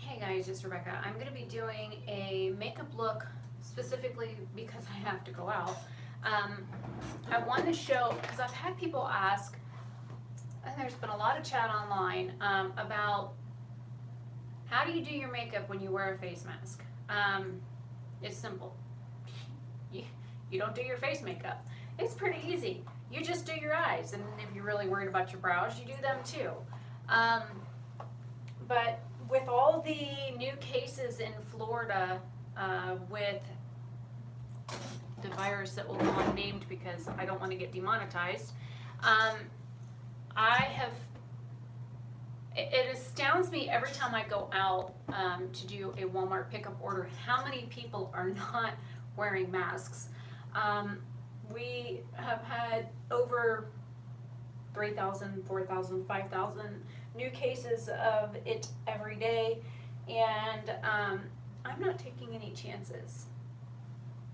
Hey guys, it's Rebecca. I'm going to be doing a makeup look specifically because I have to go out. I want to show, because I've had people ask, and there's been a lot of chat online about how do you do your makeup when you wear a face mask. It's simple. You don't do your face makeup. It's pretty easy. You just do your eyes, and if you're really worried about your brows, you do them too. But with all the new cases in Florida with the virus that will go unnamed because I don't want to get demonetized, it astounds me every time I go out to do a Walmart pickup order how many people are not wearing masks. We have had over 3,000, 4,000, 5,000 new cases of it every day, and I'm not taking any chances.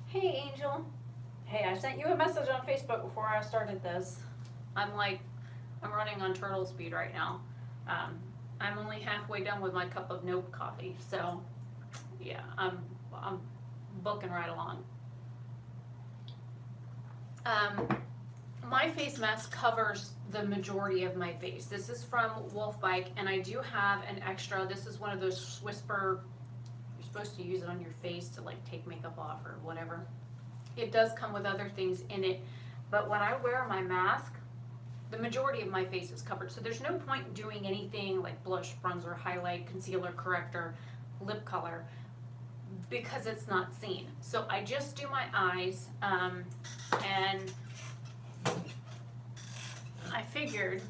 Hey Angel. Hey, I sent you a message on Facebook before I started this. I'm running on turtle speed right now. I'm only halfway done with my cup of Nope coffee, so yeah, I'm booking right along. My face mask covers the majority of my face. This is from Wolfbike, and I do have an extra. This is one of those whisper, you're supposed to use it on your face to like take makeup off or whatever. It does come with other things in it, but when I wear my mask, the majority of my face is covered. So there's no point in doing anything like blush, bronzer, highlight, concealer, corrector, lip color, because it's not seen. So I just do my eyes, and I figured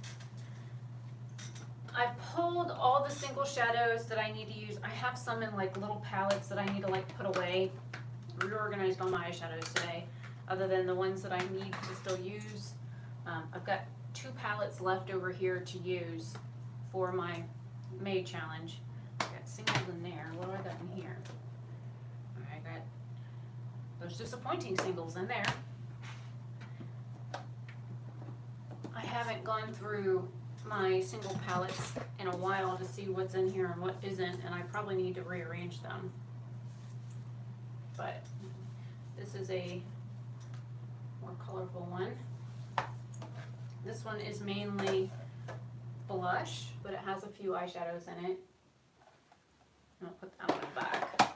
I pulled all the single shadows that I need to use. I have some in like little palettes that I need to like put away. Reorganized all my eyeshadows today, other than the ones that I need to still use. I've got 2 palettes left over here to use for my May challenge. I got singles in there. What do I got in here? I got those disappointing singles in there. I haven't gone through my single palettes in a while to see what's in here and what isn't, and I probably need to rearrange them. But this is a more colorful one. This one is mainly blush, but it has a few eyeshadows in it. I'll put that one back.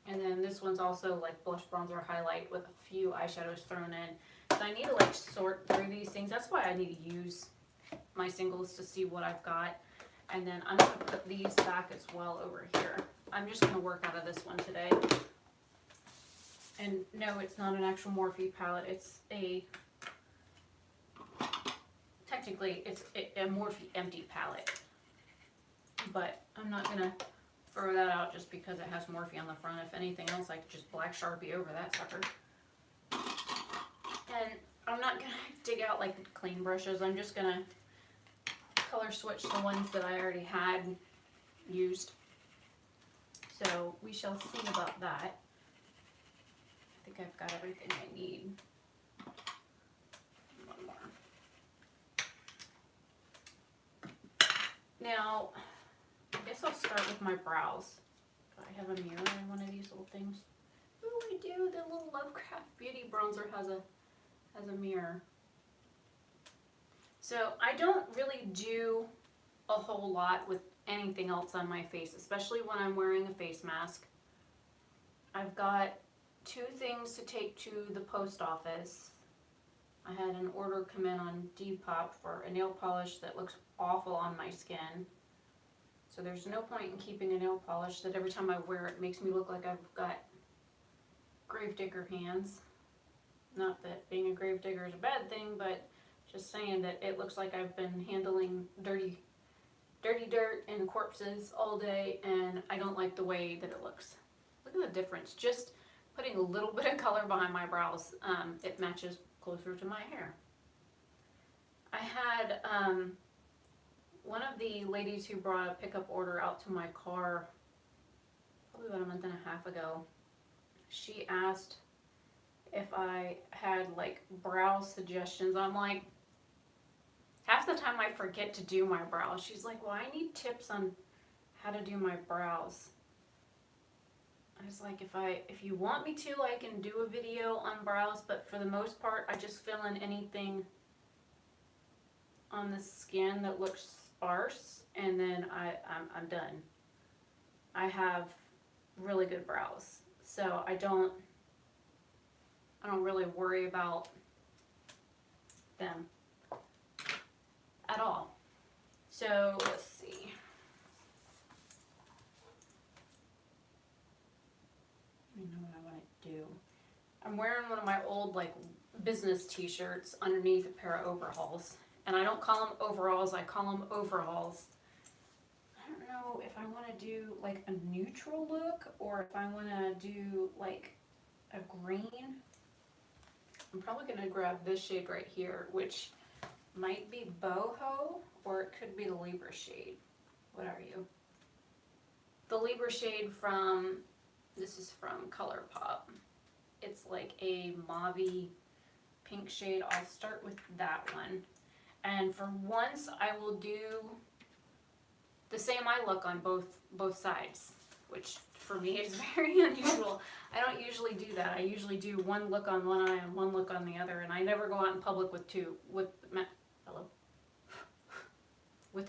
And then this one's also like blush, bronzer, highlight with a few eyeshadows thrown in. So I need to like sort through these things. That's why I need to use my singles to see what I've got. And then I'm going to put these back as well over here. I'm just going to work out of this one today. And no, it's not an actual Morphe palette. It's technically it's a Morphe empty palette. But I'm not going to throw that out just because it has Morphe on the front. If anything else, I could just black Sharpie over that sucker. And I'm not going to dig out like clean brushes. I'm just going to color switch the ones that I already had used. So we shall see about that. I think I've got everything I need. One more. Now, I guess I'll start with my brows. Do I have a mirror in one of these little things? Oh, I do. The little Lovecraft Beauty bronzer has a mirror. So I don't really do a whole lot with anything else on my face, especially when I'm wearing a face mask. I've got 2 things to take to the post office. I had an order come in on Depop for a nail polish that looks awful on my skin. So there's no point in keeping a nail polish that every time I wear it makes me look like I've got gravedigger hands. Not that being a gravedigger is a bad thing, but just saying that it looks like I've been handling dirty dirt and corpses all day, and I don't like the way that it looks. Look at the difference. Just putting a little bit of color behind my brows, it matches closer to my hair. I had one of the ladies who brought a pickup order out to my car probably about a month and a half ago. She asked if I had like brow suggestions. I'm like, half the time I forget to do my brows. She's like, well, I need tips on how to do my brows. I was like, if you want me to, I can do a video on brows, but for the most part, I just fill in anything on the skin that looks sparse, and then I'm done. I have really good brows, so I don't really worry about them at all. So let's see. I know what I want to do. I'm wearing one of my old like business t-shirts underneath a pair of overalls. And I don't call them overalls, I call them overhauls. I don't know if I want to do like a neutral look or if I want to do like a green. I'm probably going to grab this shade right here, which might be boho or it could be the Libra shade. What are you? The Libra shade from, this is from ColourPop. It's like a mauve-y pink shade. I'll start with that one. And for once, I will do the same eye look on both sides, which for me is very unusual. I don't usually do that. I usually do one look on one eye and one look on the other, and I never go out in public with two, with the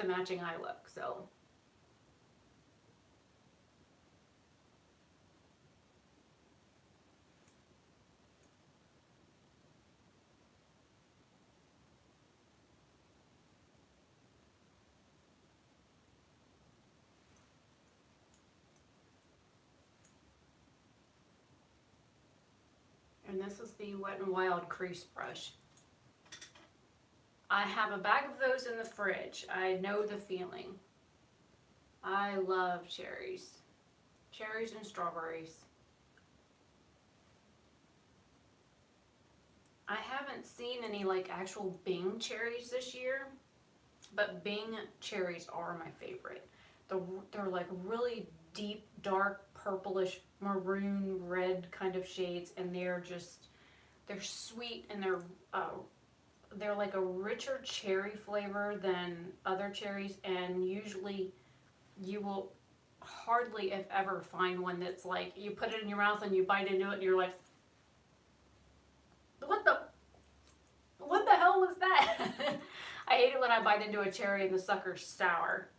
matching eye look, so. And this is the Wet n Wild crease brush. I have a bag of those in the fridge. I know the feeling. I love cherries. Cherries and strawberries. I haven't seen any like actual Bing cherries this year, but Bing cherries are my favorite. They're like really deep, dark, purplish, maroon, red kind of shades, and they're sweet, and they're like a richer cherry flavor than other cherries, and usually you will hardly if ever find one that's like you put it in your mouth and you bite into it and you're like, what the hell was that? I hate it when I bite into a cherry and the sucker's sour.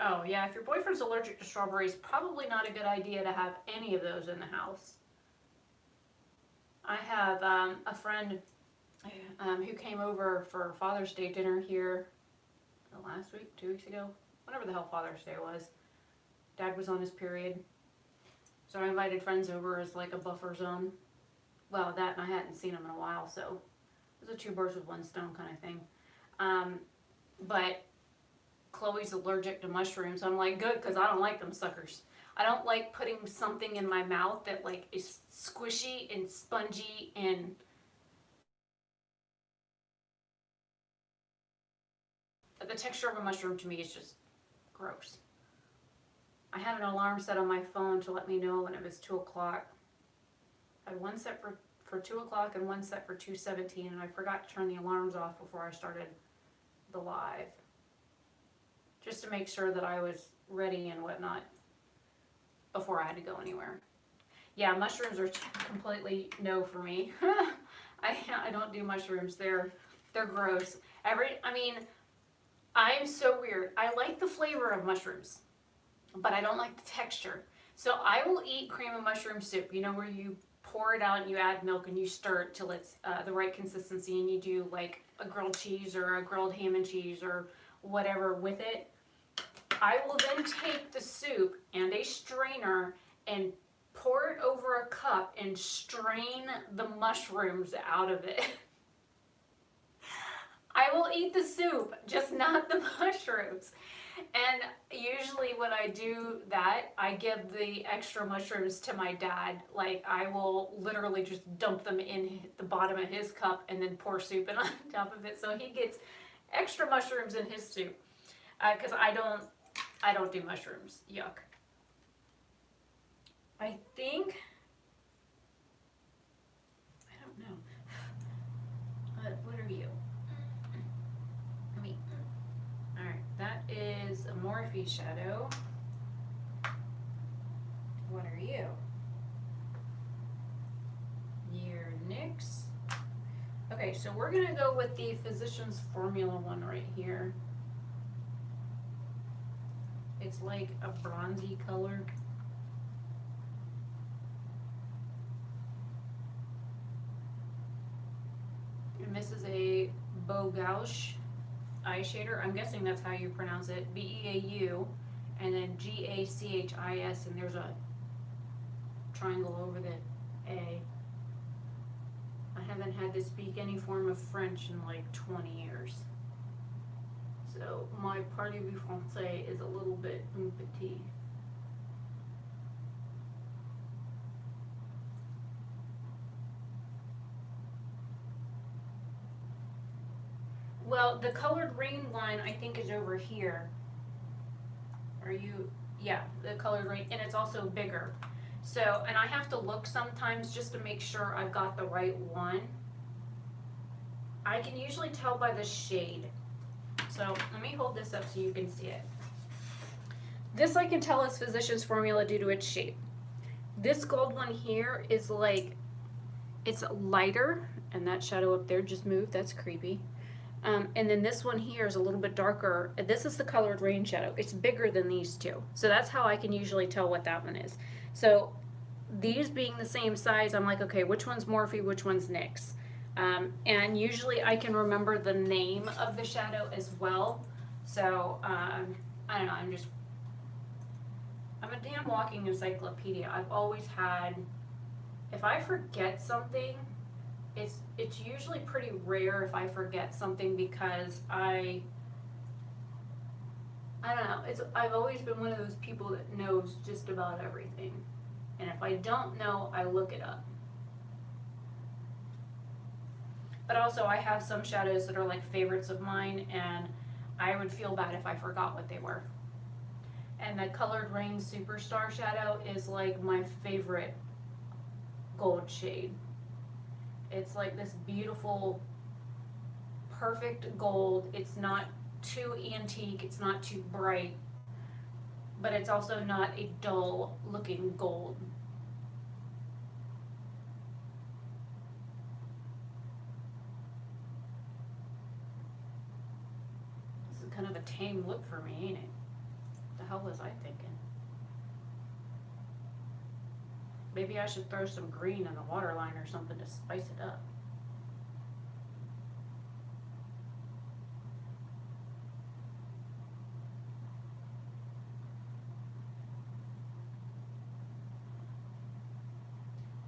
Oh yeah, if your boyfriend's allergic to strawberries, probably not a good idea to have any of those in the house. I have a friend who came over for Father's Day dinner here last week, 2 weeks ago, whenever the hell Father's Day was. Dad was on his period. So I invited friends over as like a buffer zone. Well, that, and I hadn't seen them in a while, so it was a 2 birds with 1 stone kind of thing. But Chloe's allergic to mushrooms. I'm like, good, because I don't like them suckers. I don't like putting something in my mouth that like is squishy and spongy, and the texture of a mushroom to me is just gross. I had an alarm set on my phone to let me know when it was 2 o'clock. I had one set for 2 o'clock and one set for 2:17, and I forgot to turn the alarms off before I started the live, just to make sure that I was ready and whatnot before I had to go anywhere. Yeah, mushrooms are completely no for me. I don't do mushrooms. They're gross. I mean, I am so weird. I like the flavor of mushrooms, but I don't like the texture. So I will eat cream of mushroom soup, you know, where you pour it out and you add milk and you stir it till it's the right consistency, and you do like a grilled cheese or a grilled ham and cheese or whatever with it. I will then take the soup and a strainer and pour it over a cup and strain the mushrooms out of it. I will eat the soup, just not the mushrooms. And usually when I do that, I give the extra mushrooms to my dad. Like, I will literally just dump them in the bottom of his cup and then pour soup in on top of it, so he gets extra mushrooms in his soup. Because I don't do mushrooms. Yuck. I think, I don't know. What are you? Morphe shadow. What are you? You're NYX. Okay, so we're gonna go with the Physicians Formula one right here. It's like a bronzy color. And this is a Beau Gauche eye shader. I'm guessing that's how you pronounce it. B-E-A-U and then G-A-C-H-I-S, and there's a triangle over the A. I haven't had to speak any form of French in like 20 years. So my party du français is a little bit un petit. Well, the colored rain line I think is over here. Are you? Yeah, the colored rain, and it's also bigger. So, and I have to look sometimes just to make sure I've got the right one. I can usually tell by the shade. So let me hold this up so you can see it. This I can tell is Physicians Formula due to its shape. This gold one here is like, it's lighter, and that shadow up there just moved, that's creepy. And then this one here is a little bit darker. This is the colored rain shadow. It's bigger than these two. So that's how I can usually tell what that one is. So these being the same size, I'm like, okay, which one's Morphe, which one's NYX? And usually I can remember the name of the shadow as well. So I don't know, I'm a damn walking encyclopedia. I've always had, if I forget something, it's usually pretty rare if I forget something because I don't know, I've always been one of those people that knows just about everything. And if I don't know, I look it up. But also I have some shadows that are like favorites of mine, and I would feel bad if I forgot what they were. And the Colored Rain Superstar shadow is like my favorite gold shade. It's like this beautiful, perfect gold. It's not too antique, it's not too bright, but it's also not a dull looking gold. This is kind of a tame look for me, ain't it? What the hell was I thinking? Maybe I should throw some green in the waterline or something to spice it up.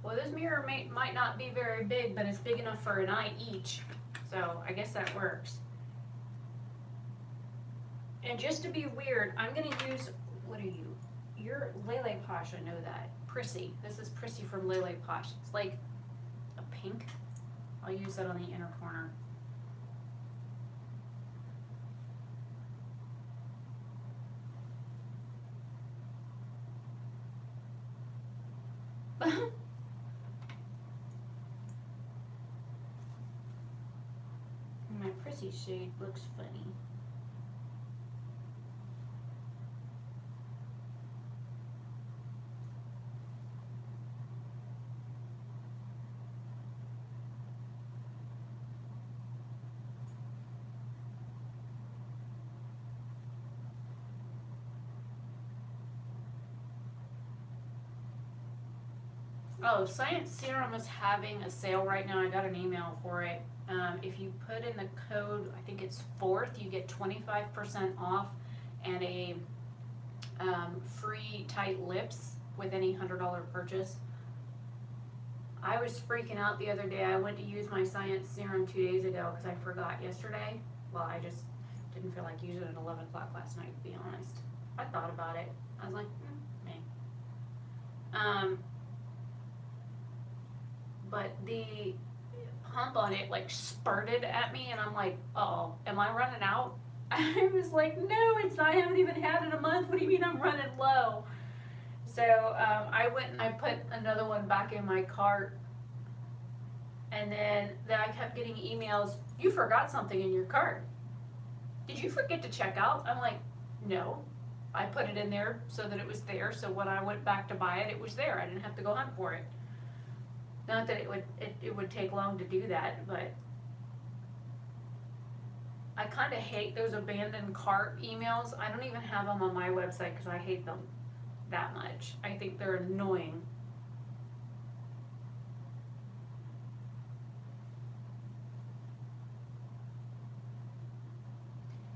Well, this mirror might not be very big, but it's big enough for an eye each. So I guess that works. And just to be weird, I'm going to use, what are you? You're Lele Posh, I know that. Prissy. This is Prissy from Lele Posh. It's like a pink. I'll use that on the inner corner. My Prissy shade looks funny. Oh, Science Serum is having a sale right now. I got an email for it. If you put in the code, I think it's 4th, you get 25% off and a free tight lips with any $100 purchase. I was freaking out the other day. I went to use my Science Serum 2 days ago because I forgot yesterday. Well, I just didn't feel like using it at 11 o'clock last night, to be honest. I thought about it. I was like, meh. But the pump on it like spurted at me, and I'm like, uh-oh, am I running out? I was like, no, I haven't even had it a month. What do you mean I'm running low? So I went and I put another one back in my cart, and then I kept getting emails, you forgot something in your cart. Did you forget to check out? I'm like, no, I put it in there so that it was there, so when I went back to buy it, it was there. I didn't have to go hunt for it. Not that it would take long to do that, but I kind of hate those abandoned cart emails. I don't even have them on my website because I hate them that much. I think they're annoying.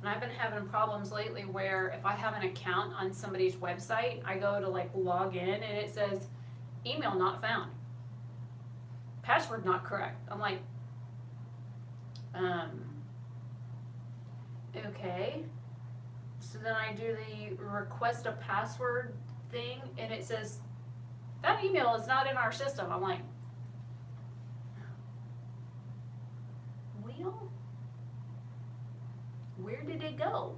And I've been having problems lately where if I have an account on somebody's website, I go to like log in and it says email not found. Password not correct. I'm like, okay. So then I do the request a password thing and it says that email is not in our system. I'm like, well, where did it go?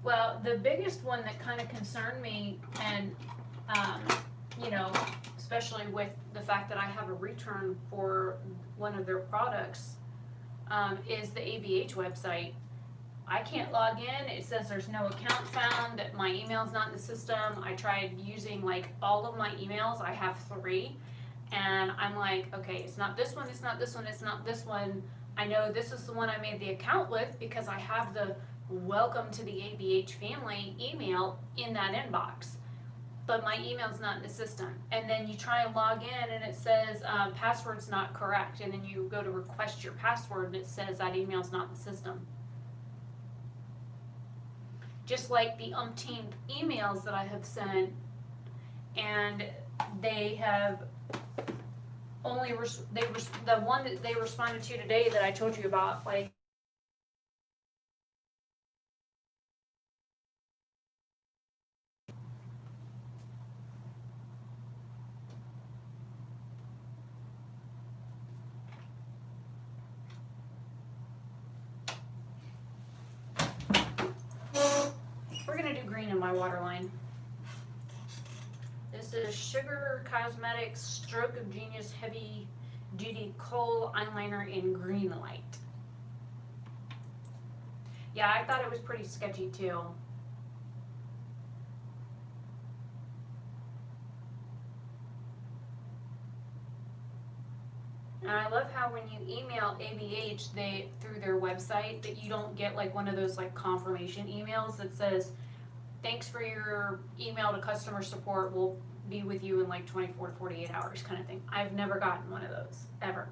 Well, the biggest one that kind of concerned me, and you know, especially with the fact that I have a return for one of their products, is the ABH website. I can't log in. It says there's no account found. My email's not in the system. I tried using like all of my emails. I have 3, and I'm like, okay, it's not this one. It's not this one. It's not this one. I know this is the one I made the account with because I have the welcome to the ABH family email in that inbox, but my email's not in the system. And then you try and log in and it says password's not correct, and then you go to request your password and it says that email's not in the system. Just like the umpteenth emails that I have sent, and they have only the one that they responded to today that I told you about, like, we're gonna do green in my waterline. This is Sugar Cosmetics Stroke of Genius Heavy Duty Kohl Eyeliner in Green Light. Yeah, I thought it was pretty sketchy too. And I love how when you email ABH, through their website, that you don't get like one of those like confirmation emails that says, thanks for your email to customer support, we'll be with you in like 24 to 48 hours kind of thing. I've never gotten one of those, ever.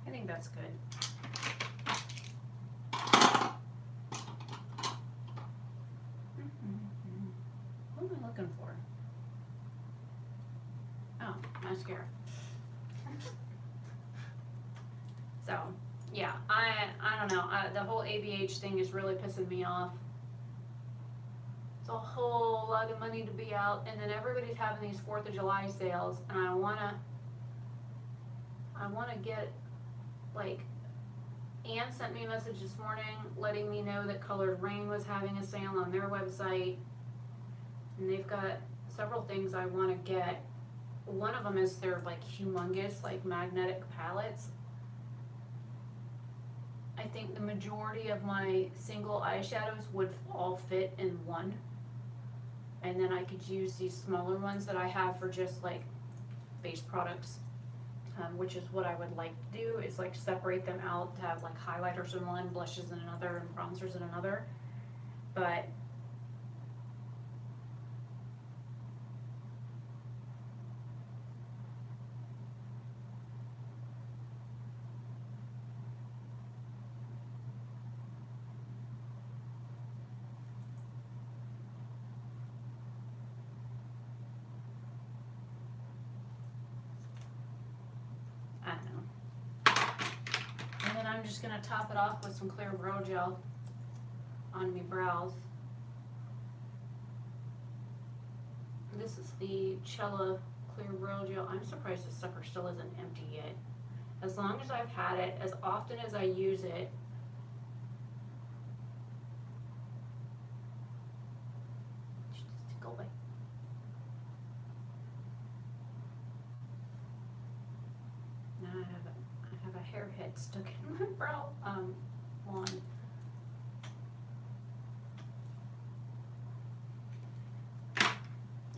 I think that's good. What am I looking for? Oh, mascara. So, yeah, I don't know. The whole ABH thing is really pissing me off. It's a whole lot of money to be out, and then everybody's having these 4th of July sales, and I wanna get, like, Ann sent me a message this morning letting me know that Colored Rain was having a sale on their website, and they've got several things I want to get. One of them is their like humongous like magnetic palettes. I think the majority of my single eyeshadows would all fit in one, and then I could use these smaller ones that I have for just like base products which is what I would like to do, is like separate them out to have like highlighters in one, blushes in another, and bronzers in another. But I don't know. And then I'm just gonna top it off with some clear brow gel on my brows. This is the Cella Clear Brow Gel. I'm surprised this sucker still isn't empty yet. As long as I've had it, as often as I use it, just go away. Now I have a hair head stuck in my brow wand.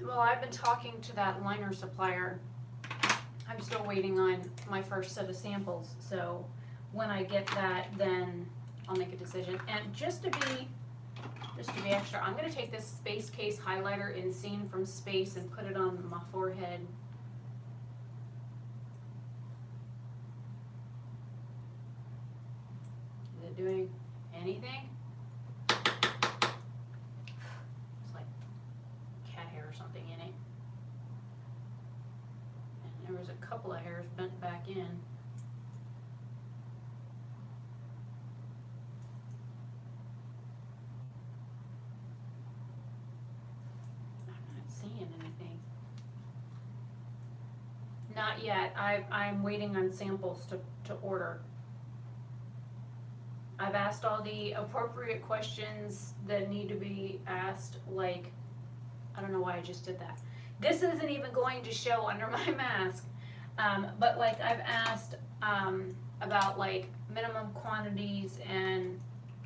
Well, I've been talking to that liner supplier. I'm still waiting on my first set of samples, so when I get that, then I'll make a decision. And just to be extra, I'm gonna take this Space Case highlighter in Scene from Space and put it on my forehead. Is it doing anything? Something in it, and there was a couple of hairs bent back in. I'm not seeing anything. Not yet. I'm waiting on samples to order. I've asked all the appropriate questions that need to be asked, like, I don't know why I just did that. This isn't even going to show under my mask, but like I've asked about like minimum quantities and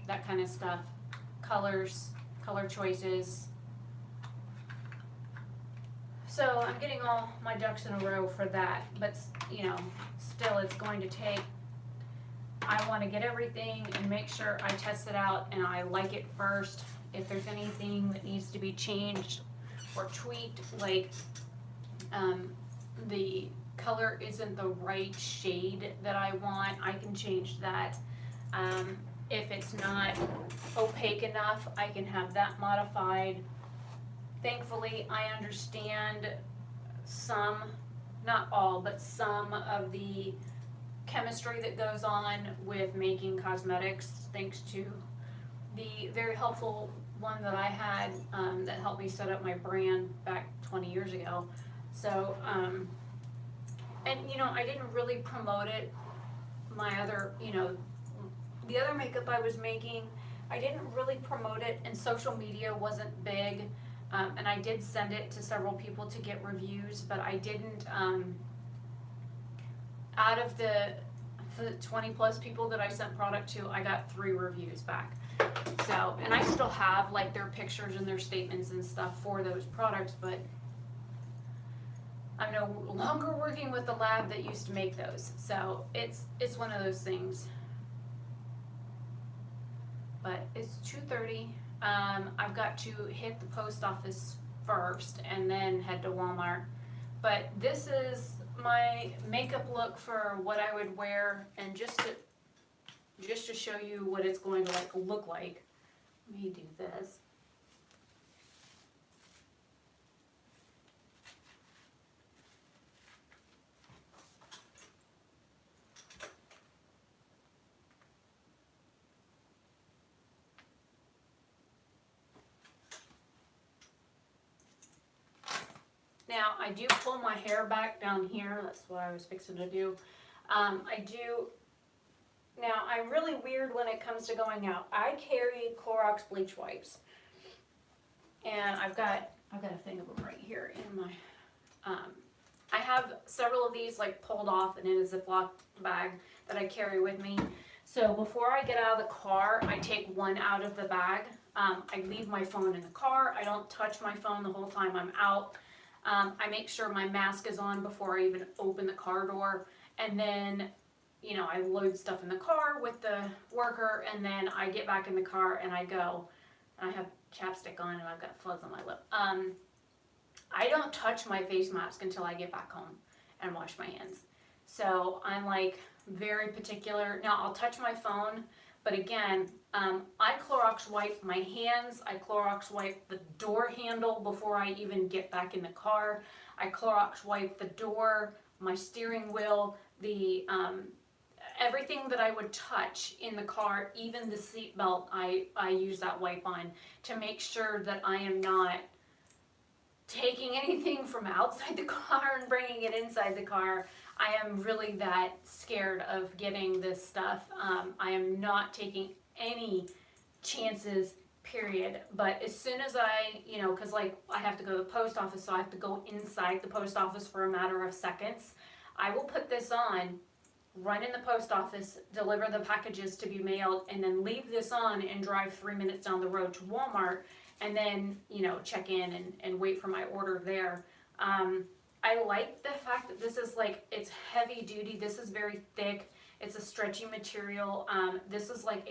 that kind of stuff, colors, color choices. So I'm getting all my ducks in a row for that, but you know, still it's going to take, I want to get everything and make sure I test it out and I like it first. If there's anything that needs to be changed or tweaked, like the color isn't the right shade that I want, I can change that. If it's not opaque enough, I can have that modified. Thankfully, I understand some, not all, but some of the chemistry that goes on with making cosmetics, thanks to the very helpful one that I had that helped me set up my brand back 20 years ago. So, and you know, I didn't really promote it. My other, you know, the other makeup I was making, I didn't really promote it, and social media wasn't big. And I did send it to several people to get reviews, but I didn't, out of the 20 plus people that I sent product to, I got 3 reviews back. So, and I still have like their pictures and their statements and stuff for those products, but I'm no longer working with the lab that used to make those. So it's one of those things. But it's 2:30. I've got to hit the post office first and then head to Walmart. But this is my makeup look for what I would wear, and just to show you what it's going to look like. Let me do this. Now, I do pull my hair back down here. That's what I was fixing to do. Now, I'm really weird when it comes to going out. I carry Clorox bleach wipes. And I've got a thing of them right here in my, I have several of these like pulled off and in a Ziploc bag that I carry with me. So before I get out of the car, I take one out of the bag. I leave my phone in the car. I don't touch my phone the whole time I'm out. I make sure my mask is on before I even open the car door. and then, you know, I load stuff in the car with the worker, and then I get back in the car and I go, I have chapstick on and I've got fuzz on my lip. I don't touch my face mask until I get back home and wash my hands. So I'm like very particular. Now I'll touch my phone, but again, I Clorox wipe my hands. I Clorox wipe the door handle before I even get back in the car. I Clorox wipe the door, my steering wheel, the everything that I would touch in the car, even the seat belt, I use that wipe on to make sure that I am not taking anything from outside the car and bringing it inside the car. I am really that scared of getting this stuff. I am not taking any chances, period. But as soon as I, you know, because like I have to go to the post office, so I have to go inside the post office for a matter of seconds, I will put this on, run in the post office, deliver the packages to be mailed, and then leave this on and drive 3 minutes down the road to Walmart, and then, you know, check in and wait for my order there. I like the fact that this is like, it's heavy duty. This is very thick. It's a stretchy material. This is like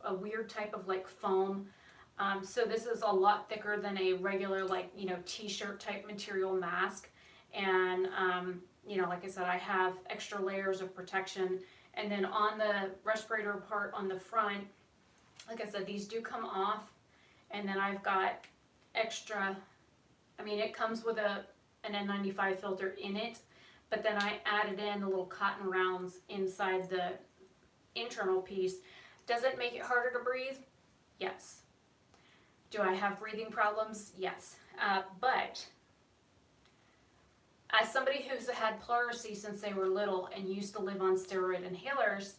a weird type of like foam. So this is a lot thicker than a regular like, you know, t-shirt type material mask. And, you know, like I said, I have extra layers of protection. And then on the respirator part on the front, like I said, these do come off. And then I've got extra, I mean, it comes with an N95 filter in it, but then I added in the little cotton rounds inside the internal piece. Does it make it harder to breathe? Yes. Do I have breathing problems? Yes. But as somebody who's had pleurisy since they were little and used to live on steroid inhalers,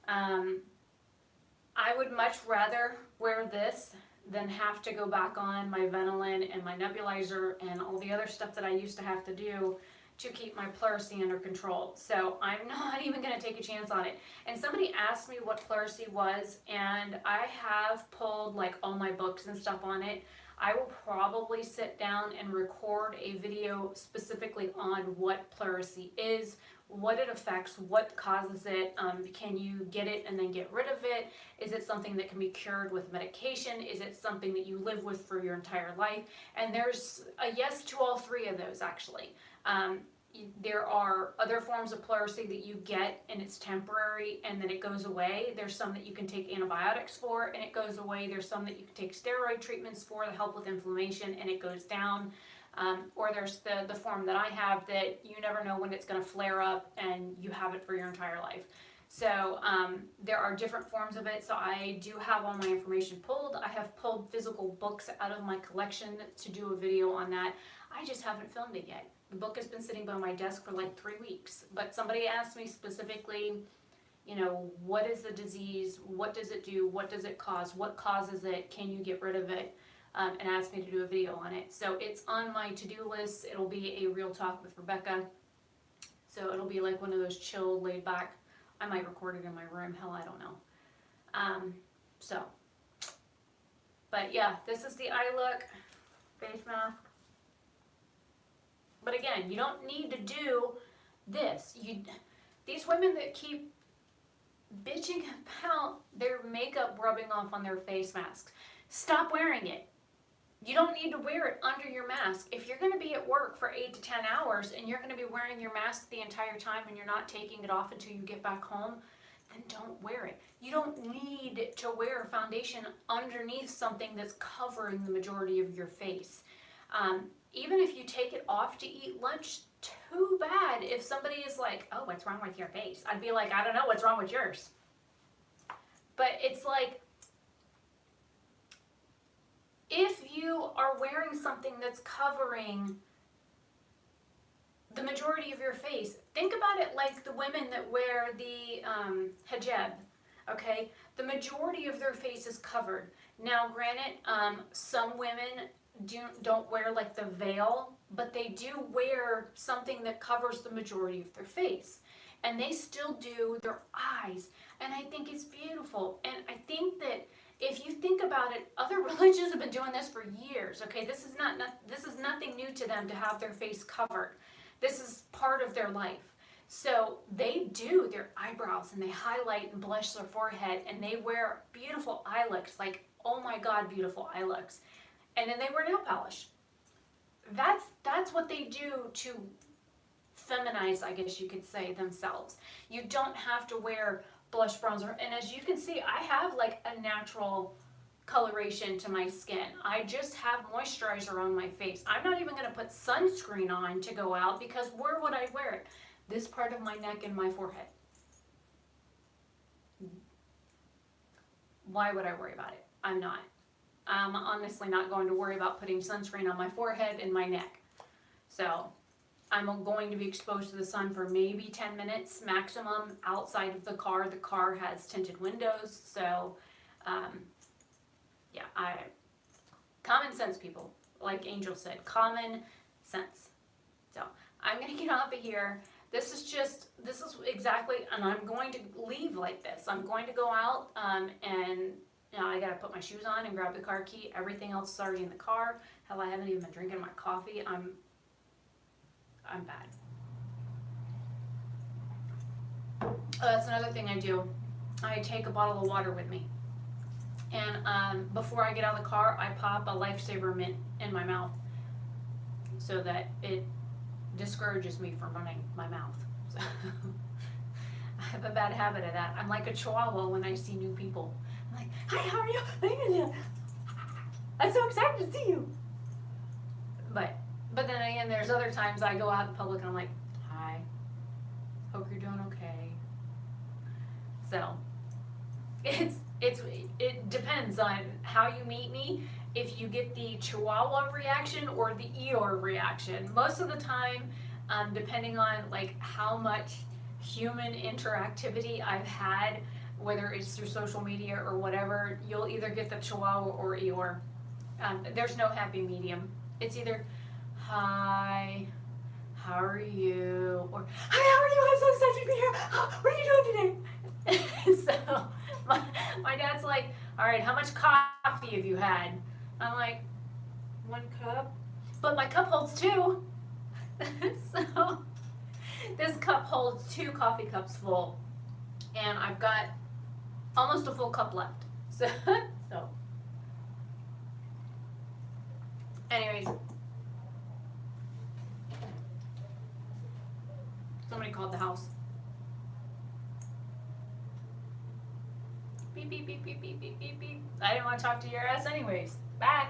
I would much rather wear this than have to go back on my Venolin and my nebulizer and all the other stuff that I used to have to do to keep my pleurisy under control. So I'm not even going to take a chance on it. And somebody asked me what pleurisy was, and I have pulled like all my books and stuff on it. I will probably sit down and record a video specifically on what pleurisy is, what it affects, what causes it, can you get it and then get rid of it? Is it something that can be cured with medication? Is it something that you live with for your entire life? And there's a yes to all three of those actually. There are other forms of pleurisy that you get and it's temporary and then it goes away. There's some that you can take antibiotics for and it goes away. There's some that you can take steroid treatments for to help with inflammation and it goes down. Or there's the form that I have that you never know when it's going to flare up and you have it for your entire life. So there are different forms of it. So I do have all my information pulled. I have pulled physical books out of my collection to do a video on that. I just haven't filmed it yet. The book has been sitting by my desk for like 3 weeks. But somebody asked me specifically, you know, what is the disease? What does it do? What does it cause? What causes it? Can you get rid of it? And asked me to do a video on it. So it's on my to-do list. It'll be a real talk with Rebecca. So it'll be like one of those chill, laid back. I might record it in my room. Hell, I don't know. But yeah, this is the eye look face mask. But again, you don't need to do this. These women that keep bitching about their makeup rubbing off on their face masks, stop wearing it. You don't need to wear it under your mask. If you're going to be at work for 8 to 10 hours and you're going to be wearing your mask the entire time and you're not taking it off until you get back home, then don't wear it. You don't need to wear foundation underneath something that's covering the majority of your face. Even if you take it off to eat lunch, too bad if somebody is like, oh, what's wrong with your face? I'd be like, I don't know, what's wrong with yours? But it's like, if you are wearing something that's covering the majority of your face, think about it like the women that wear the hijab, okay? The majority of their face is covered. Now, granted, some women don't wear like the veil, but they do wear something that covers the majority of their face. And they still do their eyes. And I think it's beautiful. And I think that if you think about it, other religions have been doing this for years, okay? This is nothing new to them to have their face covered. This is part of their life. So they do their eyebrows and they highlight and blush their forehead and they wear beautiful eye looks, like, oh my God, beautiful eye looks. And then they wear nail polish. That's what they do to feminize, I guess you could say, themselves. You don't have to wear blush bronzer. And as you can see, I have like a natural coloration to my skin. I just have moisturizer on my face. I'm not even going to put sunscreen on to go out because where would I wear it? This part of my neck and my forehead. Why would I worry about it? I'm not. I'm honestly not going to worry about putting sunscreen on my forehead and my neck. So I'm going to be exposed to the sun for maybe 10 minutes maximum outside of the car. The car has tinted windows, so yeah, common sense, people. Like Angel said, common sense. So I'm gonna get off of here. This is exactly, and I'm going to leave like this. I'm going to go out and I gotta put my shoes on and grab the car key. Everything else is already in the car. Hell, I haven't even been drinking my coffee. I'm bad. Oh, that's another thing I do. I take a bottle of water with me. And before I get out of the car, I pop a Lifesaver mint in my mouth so that it discourages me from running my mouth. So I have a bad habit of that. I'm like a chihuahua when I see new people. I'm like, hi, how are you? I'm so excited to see you. But then again, there's other times I go out in public and I'm like, hi, hope you're doing okay. So it depends on how you meet me, if you get the Chihuahua reaction or the Eeyore reaction. Most of the time, depending on like how much human interactivity I've had, whether it's through social media or whatever, you'll either get the Chihuahua or Eeyore. There's no happy medium. It's either, hi, how are you? Or, hi, how are you? I'm so excited to be here. What are you doing today? So my dad's like, all right, how much coffee have you had? I'm like, 1 cup. But my cup holds 2. So this cup holds 2 coffee cups full. And I've got almost a full cup left. So anyways. Somebody called the house. Beep, beep, beep, beep, beep, beep, beep, beep. I didn't want to talk to your ass anyways. Bye.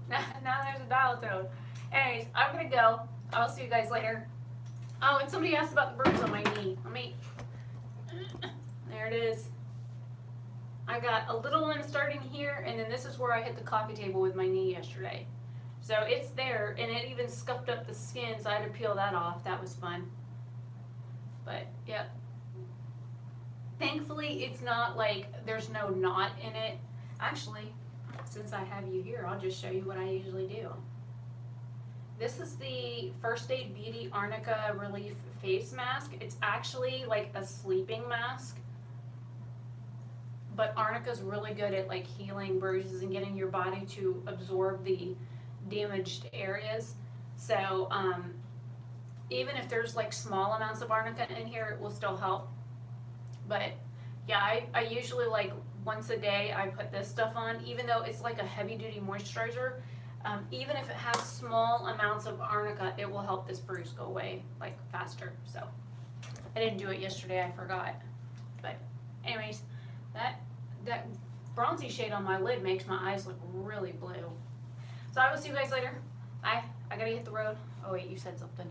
Now there's a dial tone. Anyways, I'm going to go. I'll see you guys later. Oh, and somebody asked about the bruise on my knee. There it is. I got a little one starting here, and then this is where I hit the coffee table with my knee yesterday. So it's there, and it even scuffed up the skin, so I had to peel that off. That was fun. But, yep. Thankfully, it's not like there's no knot in it. Actually, since I have you here, I'll just show you what I usually do. This is the First Aid Beauty Arnica Relief Face Mask. It's actually like a sleeping mask. But Arnica's really good at like healing bruises and getting your body to absorb the damaged areas. So even if there's like small amounts of Arnica in here, it will still help. But yeah, I usually like once a day I put this stuff on, even though it's like a heavy duty moisturizer. Even if it has small amounts of Arnica, it will help this bruise go away like faster. So I didn't do it yesterday, I forgot. But anyways, that bronzy shade on my lid makes my eyes look really blue. So I will see you guys later. Bye. I gotta hit the road. Oh wait, you said something.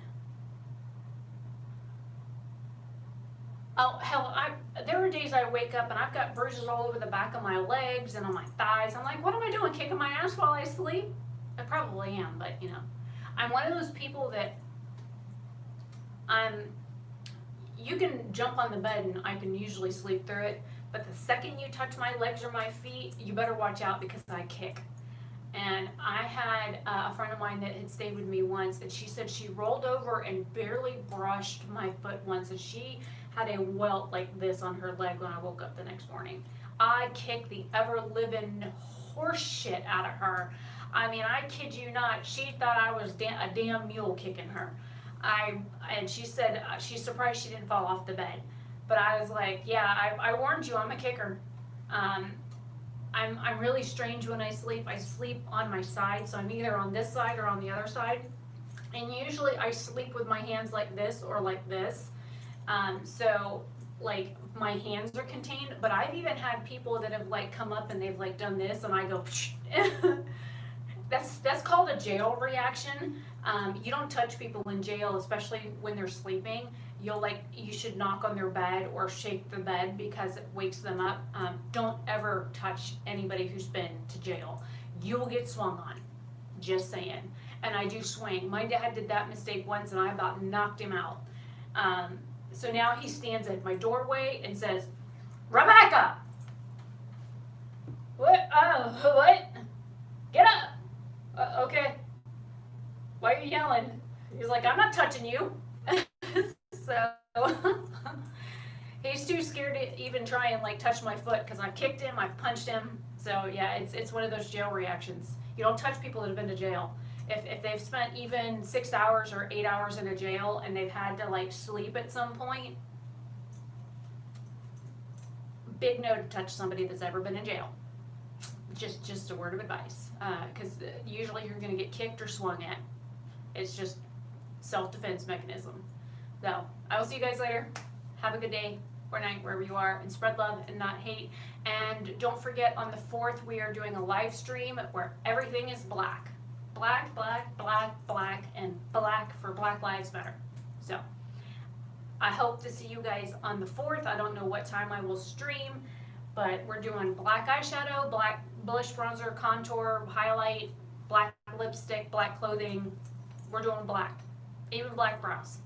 Oh hell, there are days I wake up and I've got bruises all over the back of my legs and on my thighs. I'm like, what am I doing, kicking my ass while I sleep? I probably am, but you know, I'm one of those people that you can jump on the bed and I can usually sleep through it, but the second you touch my legs or my feet, you better watch out because I kick. And I had a friend of mine that had stayed with me once, and she said she rolled over and barely brushed my foot once, and she had a welt like this on her leg when I woke up the next morning. I kicked the ever-living horse shit out of her. I mean, I kid you not, she thought I was a damn mule kicking her. And she said she's surprised she didn't fall off the bed. But I was like, yeah, I warned you, I'm a kicker. I'm really strange when I sleep. I sleep on my side, so I'm either on this side or on the other side. And usually I sleep with my hands like this or like this. So like my hands are contained, but I've even had people that have like come up and they've like done this and I go that's called a jail reaction. You don't touch people in jail, especially when they're sleeping. You should knock on their bed or shake the bed because it wakes them up. Don't ever touch anybody who's been to jail. You'll get swung on. Just saying. And I do swing. My dad did that mistake once and I about knocked him out. So now he stands at my doorway and says, Rebecca! What? What? Get up! Okay. Why are you yelling? He's like, I'm not touching you. So he's too scared to even try and like touch my foot because I've kicked him, I've punched him. So yeah, it's one of those jail reactions. You don't touch people that have been to jail. If they've spent even 6 hours or 8 hours in a jail and they've had to like sleep at some point, big no to touch somebody that's ever been in jail. Just a word of advice, because usually you're going to get kicked or swung at. It's just self-defense mechanism. So I will see you guys later. Have a good day or night wherever you are, and spread love and not hate. And don't forget, on the 4th we are doing a live stream where everything is black. Black, black, black, black, and black for Black Lives Matter. So I hope to see you guys on the 4th. I don't know what time I will stream, but we're doing black eyeshadow, black blush, bronzer, contour, highlight, black lipstick, black clothing. We're doing black, even black brows.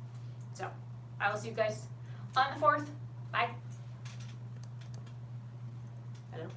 So I will see you guys on the 4th. Bye. Hello.